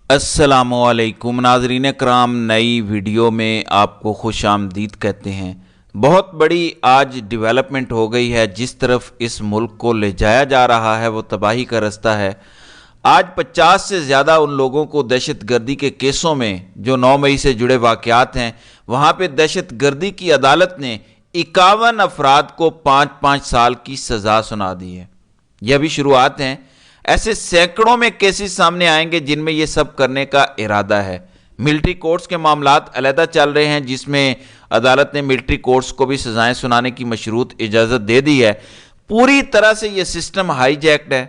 السلام علیکم ناظرین کرام، نئی ویڈیو میں آپ کو خوش آمدید کہتے ہیں۔ بہت بڑی آج ڈیولپمنٹ ہو گئی ہے، جس طرف اس ملک کو لے جایا جا رہا ہے وہ تباہی کا رستہ ہے۔ آج 50 سے زیادہ ان لوگوں کو دہشت گردی کے کیسوں میں جو 9 مئی سے جڑے واقعات ہیں، وہاں پہ دہشت گردی کی عدالت نے 51 افراد کو 5-5 سال کی سزا سنا دی ہے۔ یہ ابھی شروعات ہیں، ایسے سینکڑوں میں کیسز سامنے آئیں گے جن میں یہ سب کرنے کا ارادہ ہے۔ ملٹری کورٹس کے معاملات علیحدہ چل رہے ہیں، جس میں عدالت نے ملٹری کورٹس کو بھی سزائیں سنانے کی مشروط اجازت دے دی ہے۔ پوری طرح سے یہ سسٹم ہائی جیکڈ ہے۔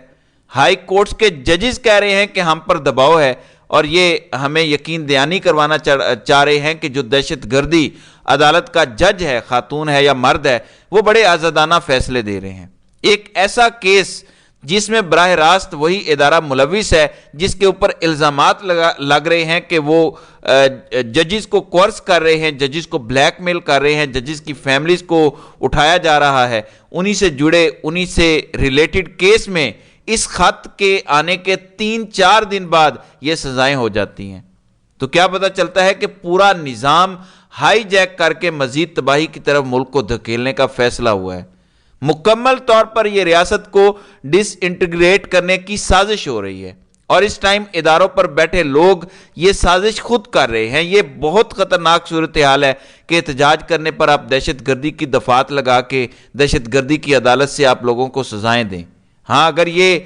ہائی کورٹس کے ججز کہہ رہے ہیں کہ ہم پر دباؤ ہے، اور یہ ہمیں یقین دہانی کروانا چاہ رہے ہیں کہ جو دہشت گردی عدالت کا جج ہے، خاتون ہے یا مرد ہے، وہ بڑے آزادانہ فیصلے دے رہے ہیں۔ ایک ایسا کیس جس میں براہ راست وہی ادارہ ملوث ہے، جس کے اوپر الزامات لگ رہے ہیں کہ وہ ججز کو کورس کر رہے ہیں، ججز کو بلیک میل کر رہے ہیں، ججز کی فیملیز کو اٹھایا جا رہا ہے، انہی سے جڑے، انہی سے ریلیٹڈ کیس میں اس خط کے آنے کے 3-4 دن بعد یہ سزائیں ہو جاتی ہیں۔ تو کیا پتہ چلتا ہے کہ پورا نظام ہائی جیک کر کے مزید تباہی کی طرف ملک کو دھکیلنے کا فیصلہ ہوا ہے۔ مکمل طور پر یہ ریاست کو ڈس انٹیگریٹ کرنے کی سازش ہو رہی ہے، اور اس ٹائم اداروں پر بیٹھے لوگ یہ سازش خود کر رہے ہیں۔ یہ بہت خطرناک صورتحال ہے کہ احتجاج کرنے پر آپ دہشت گردی کی دفعات لگا کے دہشت گردی کی عدالت سے آپ لوگوں کو سزائیں دیں۔ ہاں، اگر یہ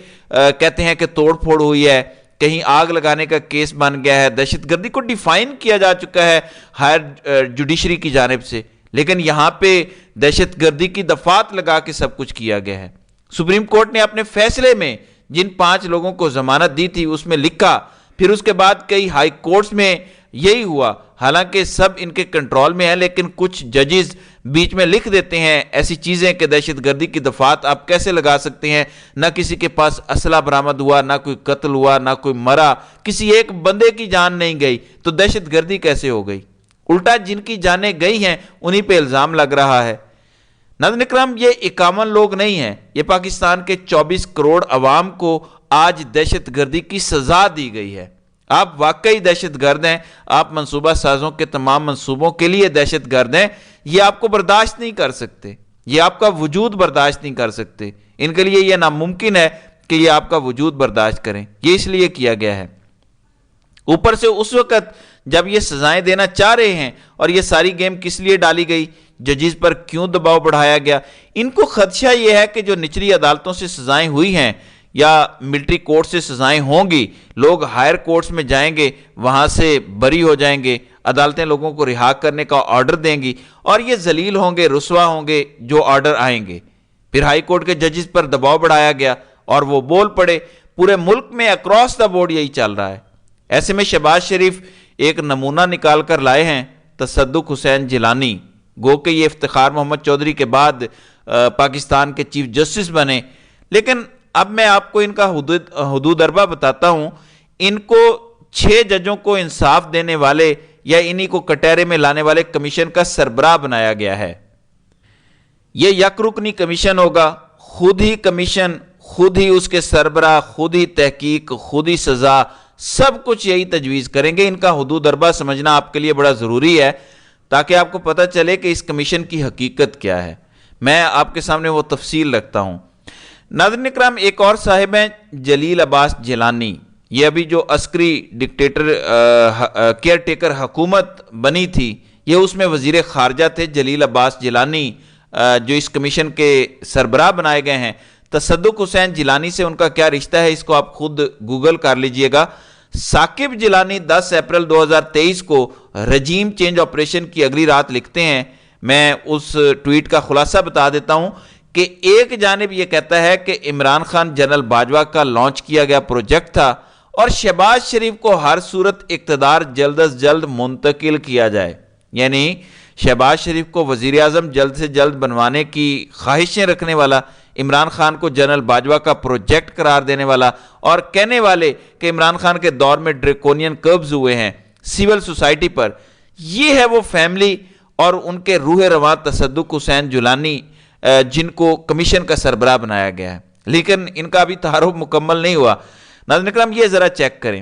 کہتے ہیں کہ توڑ پھوڑ ہوئی ہے، کہیں آگ لگانے کا کیس بن گیا ہے، دہشت گردی کو ڈیفائن کیا جا چکا ہے ہائر جوڈیشری کی جانب سے، لیکن یہاں پہ دہشت گردی کی دفعات لگا کے سب کچھ کیا گیا ہے۔ سپریم کورٹ نے اپنے فیصلے میں جن 5 لوگوں کو ضمانت دی تھی اس میں لکھا، پھر اس کے بعد کئی ہائی کورٹس میں یہی ہوا، حالانکہ سب ان کے کنٹرول میں ہے، لیکن کچھ ججز بیچ میں لکھ دیتے ہیں ایسی چیزیں کہ دہشت گردی کی دفعات آپ کیسے لگا سکتے ہیں، نہ کسی کے پاس اسلحہ برآمد ہوا، نہ کوئی قتل ہوا، نہ کوئی مرا، کسی ایک بندے کی جان نہیں گئی، تو دہشت گردی کیسے ہو گئی؟ الٹا جن کی جانیں گئی ہیں انہی پہ الزام لگ رہا ہے۔ ناظرین اکرام، یہ 51 لوگ نہیں ہیں، یہ پاکستان کے 24 کروڑ عوام کو آج دہشت گردی کی سزا دی گئی ہے۔ آپ واقعی دہشت گرد ہیں، آپ منصوبہ سازوں کے تمام منصوبوں کے لیے دہشت گرد ہیں، یہ آپ کو برداشت نہیں کر سکتے، یہ آپ کا وجود برداشت نہیں کر سکتے، ان کے لیے یہ ناممکن ہے کہ یہ آپ کا وجود برداشت کریں۔ یہ اس لیے کیا گیا ہے، اوپر سے اس وقت جب یہ سزائیں دینا چاہ رہے ہیں، اور یہ ساری گیم کس لیے ڈالی گئی، ججز پر کیوں دباؤ بڑھایا گیا؟ ان کو خدشہ یہ ہے کہ جو نچلی عدالتوں سے سزائیں ہوئی ہیں یا ملٹری کورٹ سے سزائیں ہوں گی، لوگ ہائر کورٹس میں جائیں گے، وہاں سے بری ہو جائیں گے، عدالتیں لوگوں کو رہا کرنے کا آرڈر دیں گی، اور یہ ذلیل ہوں گے، رسوا ہوں گے جو آرڈر آئیں گے۔ پھر ہائی کورٹ کے ججز پر دباؤ بڑھایا گیا اور وہ بول پڑے۔ پورے ملک میں اکراس دا بورڈ یہی چل رہا ہے۔ ایسے میں شہباز شریف ایک نمونہ نکال کر لائے ہیں، تصدق حسین جیلانی، گو کہ یہ افتخار محمد چودھری کے بعد پاکستان کے چیف جسٹس بنے، لیکن اب میں آپ کو ان کا حدود اربع بتاتا ہوں۔ ان کو 6 ججوں کو انصاف دینے والے یا انہی کو کٹہرے میں لانے والے کمیشن کا سربراہ بنایا گیا ہے۔ یہ یک رکنی کمیشن ہوگا، خود ہی کمیشن، خود ہی اس کے سربراہ، خود ہی تحقیق، خود ہی سزا، سب کچھ یہی تجویز کریں گے۔ ان کا حدود اربع سمجھنا آپ کے لیے بڑا ضروری ہے، تاکہ آپ کو پتہ چلے کہ اس کمیشن کی حقیقت کیا ہے۔ میں آپ کے سامنے وہ تفصیل رکھتا ہوں۔ ناظرین اکرام، ایک اور صاحب ہیں جلیل عباس جیلانی، یہ ابھی جو عسکری ڈکٹیٹر کیئر ٹیکر حکومت بنی تھی، یہ اس میں وزیر خارجہ تھے جلیل عباس جیلانی، جو اس کمیشن کے سربراہ بنائے گئے ہیں۔ تصدق حسین جیلانی سے ان کا کیا رشتہ ہے، اس کو آپ خود گوگل کر لیجئے گا۔ ثاقب جیلانی 10 اپریل 2023 کو رجیم چینج آپریشن کی اگلی رات لکھتے ہیں، میں اس ٹویٹ کا خلاصہ بتا دیتا ہوں کہ ایک جانب یہ کہتا ہے کہ عمران خان جنرل باجوہ کا لانچ کیا گیا پروجیکٹ تھا، اور شہباز شریف کو ہر صورت اقتدار جلد از جلد منتقل کیا جائے، یعنی شہباز شریف کو وزیر اعظم جلد سے جلد بنوانے کی خواہشیں رکھنے والا، عمران خان کو جنرل باجوہ کا پروجیکٹ قرار دینے والا، اور کہنے والے کہ عمران خان کے دور میں ڈریکونین کربز ہوئے ہیں سول سوسائٹی پر۔ یہ ہے وہ فیملی اور ان کے روح رواں تصدق حسین جیلانی، جن کو کمیشن کا سربراہ بنایا گیا ہے، لیکن ان کا ابھی تعارف مکمل نہیں ہوا۔ ناظرین اکرام، یہ ذرا چیک کریں،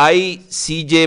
ICJ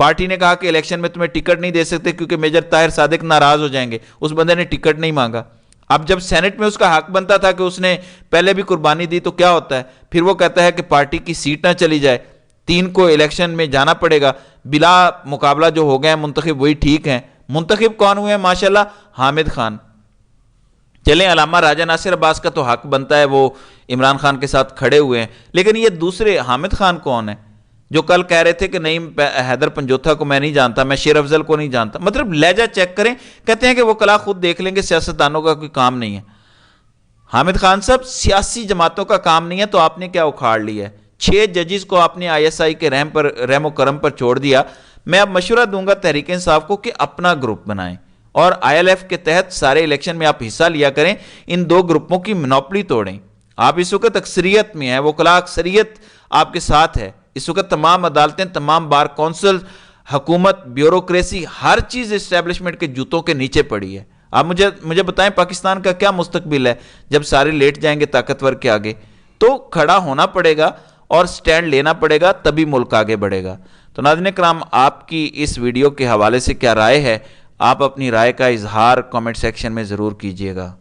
پارٹی نے کہا کہ الیکشن میں تمہیں ٹکٹ نہیں دے سکتے کیونکہ میجر طاہر صادق ناراض ہو جائیں گے، اس بندے نے ٹکٹ نہیں مانگا۔ اب جب سینٹ میں اس کا حق بنتا تھا کہ اس نے پہلے بھی قربانی دی تو کیا ہوتا ہے، پھر وہ کہتا ہے کہ پارٹی کی سیٹ نہ چلی جائے، 3 کو الیکشن میں جانا پڑے گا، بلا مقابلہ جو ہو گئے ہیں منتخب وہی ٹھیک ہیں۔ منتخب کون ہوئے ہیں؟ ماشاءاللہ حامد خان۔ چلیں علامہ راجہ ناصر عباس کا تو حق بنتا ہے، وہ عمران خان کے ساتھ کھڑے ہوئے ہیں، لیکن یہ دوسرے حامد خان کون ہے جو کل کہہ رہے تھے کہ نہیں حیدر پنجوتھا کو میں نہیں جانتا، میں شیر افضل کو نہیں جانتا؟ مطلب لہجہ چیک کریں، کہتے ہیں کہ وہ کلا خود دیکھ لیں گے، سیاستدانوں کا کوئی کام نہیں ہے۔ حامد خان صاحب سیاسی جماعتوں کا کام نہیں ہے تو آپ نے کیا اکھاڑ لیا ہے؟ 6 ججز کو آپ نے ISI کے رحم و کرم پر چھوڑ دیا۔ میں اب مشورہ دوں گا تحریک انصاف کو کہ اپنا گروپ بنائیں اور ILF کے تحت سارے الیکشن میں آپ حصہ لیا کریں، ان 2 گروپوں کی منوپلی توڑیں۔ آپ اس وقت اکثریت میں ہیں، وہ کلا اکثریت آپ کے ساتھ ہے۔ اس وقت تمام عدالتیں، تمام بار کونسل، حکومت، بیوروکریسی، ہر چیز اسٹیبلشمنٹ کے جوتوں کے نیچے پڑی ہے۔ آپ مجھے بتائیں پاکستان کا کیا مستقبل ہے جب سارے لیٹ جائیں گے طاقتور کے آگے؟ تو کھڑا ہونا پڑے گا اور سٹینڈ لینا پڑے گا، تبھی ملک آگے بڑھے گا۔ تو ناظرین کرام، آپ کی اس ویڈیو کے حوالے سے کیا رائے ہے؟ آپ اپنی رائے کا اظہار کامنٹ سیکشن میں ضرور کیجیے گا۔